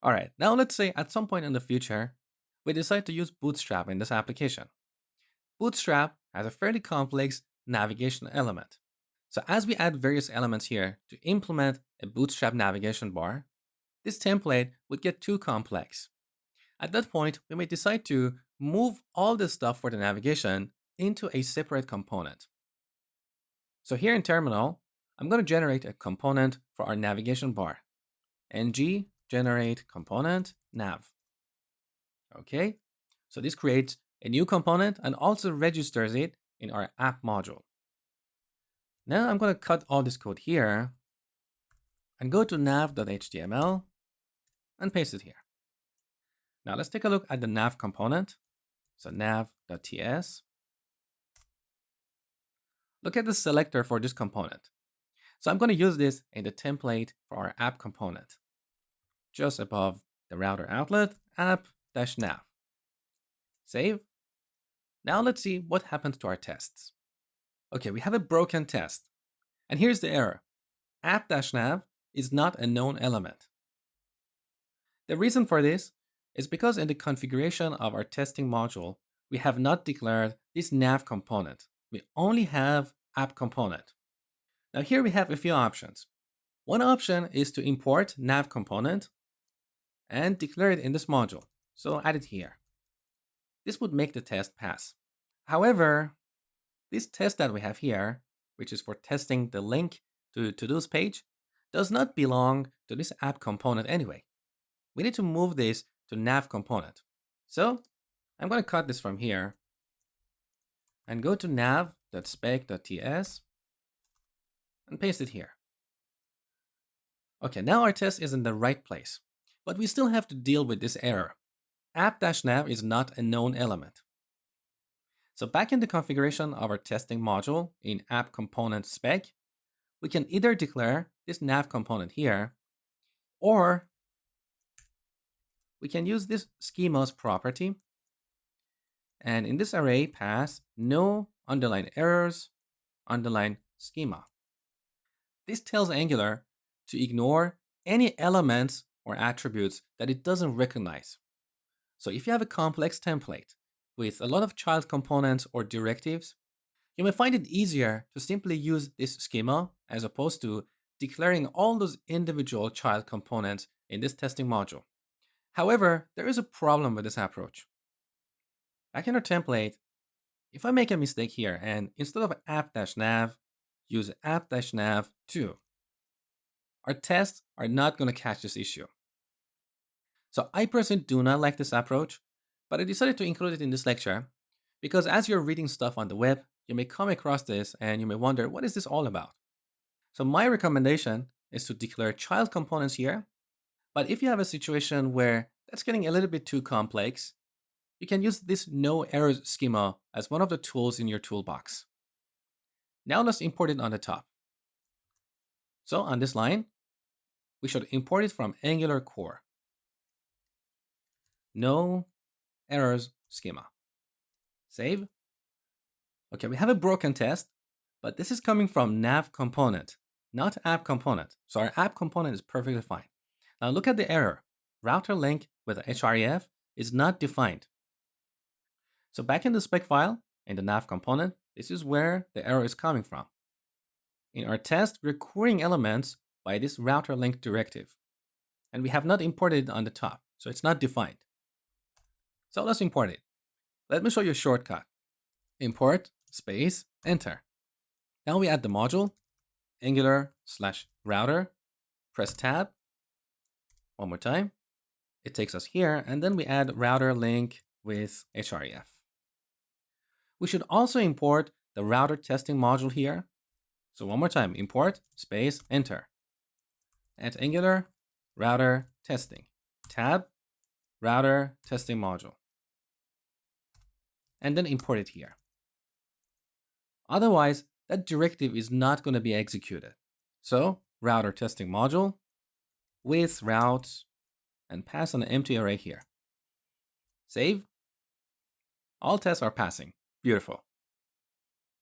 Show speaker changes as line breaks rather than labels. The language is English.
All right, now let's say at some point in the future, we decide to use Bootstrap in this application. Bootstrap has a fairly complex navigation element. So as we add various elements here to implement a Bootstrap navigation bar, this template would get too complex. At that point, we may decide to move all this stuff for the navigation into a separate component. So here in terminal, I'm going to generate a component for our navigation bar. ng generate component nav. Okay, so this creates a new component and also registers it in our app module. Now I'm going to cut all this code here and go to nav.html and paste it here. Now let's take a look at the nav component. So nav.ts. Look at the selector for this component. So I'm going to use this in the template for our app component. Just above the router outlet, app-nav. Save. Now let's see what happens to our tests. Okay, we have a broken test. And here's the error. App-nav is not a known element. The reason for this is because in the configuration of our testing module, we have not declared this nav component. We only have app component. Now here we have a few options. One option is to import nav component and declare it in this module. So add it here. This would make the test pass. However, this test that we have here, which is for testing the link to to-dos page, does not belong to this app component anyway. We need to move this to nav component. So I'm going to cut this from here and go to nav.spec.ts and paste it here. Okay, now our test is in the right place, but we still have to deal with this error. App-nav is not a known element. So back in the configuration of our testing module in app component spec, we can either declare this nav component here, or we can use this schemas property, and in this array pass no underline errors underline schema. This tells Angular to ignore any elements or attributes that it doesn't recognize. So if you have a complex template with a lot of child components or directives, you may find it easier to simply use this schema as opposed to declaring all those individual child components in this testing module. However, there is a problem with this approach. Back in our template, if I make a mistake here and instead of app-nav, use app-nav2, our tests are not going to catch this issue. So I personally do not like this approach, but I decided to include it in this lecture because as you're reading stuff on the web, you may come across this and you may wonder, what is this all about? So my recommendation is to declare child components here. But if you have a situation where that's getting a little bit too complex, you can use this no errors schema as one of the tools in your toolbox. Now let's import it on the top. So on this line, we should import it from Angular core. No errors schema. Save. Okay, we have a broken test, but this is coming from nav component, not app component. So our app component is perfectly fine. Now look at the error. Router link with href is not defined. So back in the spec file, in the nav component, this is where the error is coming from. In our test, we're querying elements by this router link directive. And we have not imported it on the top, so it's not defined. So let's import it. Let me show you a shortcut. Import space enter. Now we add the module, Angular/router, press tab. One more time. It takes us here, and then we add router link with href. We should also import the router testing module here. So one more time, import space enter. At Angular router testing, tab router testing module, and then import it here. Otherwise, that directive is not going to be executed. So router testing module with routes and pass an empty array here. Save. All tests are passing. Beautiful.